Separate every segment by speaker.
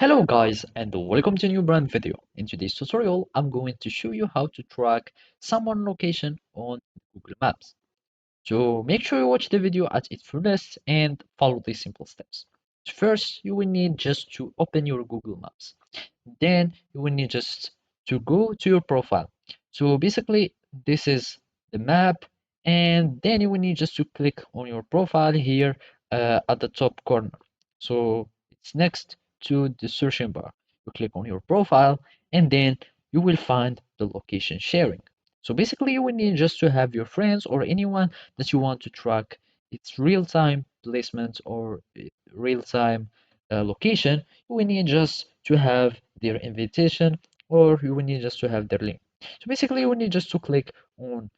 Speaker 1: Hello guys and welcome to a new brand video. In today's tutorial, I'm going to show you how to track someone location on Google Maps. So make sure you watch the video at its fullest and follow these simple steps. First, you will need just to open your Google Maps. Then you will need just to go to your profile. So basically, this is the map, and then you will need just to click on your profile here at the top corner. So it's next to the searching bar. You click on your profile, and then you will find the location sharing. So basically, you will need just to have your friends or anyone that you want to track its real-time placement or real-time location. You will need just to have their invitation, or you will need just to have their link. So basically, you will need just to click on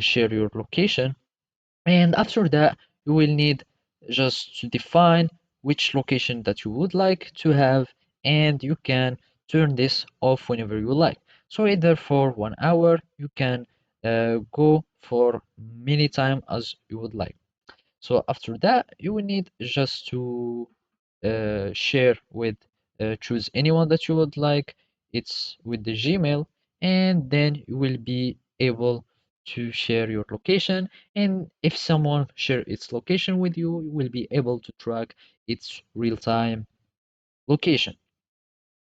Speaker 1: share your location, and after that, you will need just to define which location that you would like to have, and you can turn this off whenever you like. So either for 1 hour, you can go for many time as you would like. So after that, you will need just to share with choose anyone that you would like. It's with the Gmail, and then you will be able to share your location. And if someone share its location with you, you will be able to track its real-time location.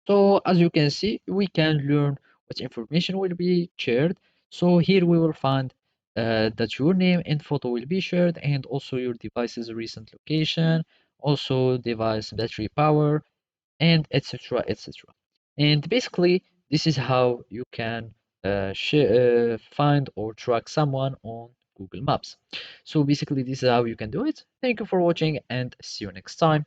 Speaker 1: So as you can see, we can learn what information will be shared. So here we will find that your name and photo will be shared, and also your device's recent location, also device battery power, and etc. etc. And basically, this is how you can find or track someone on Google Maps. So basically, this is how you can do it. Thank you for watching, and see you next time.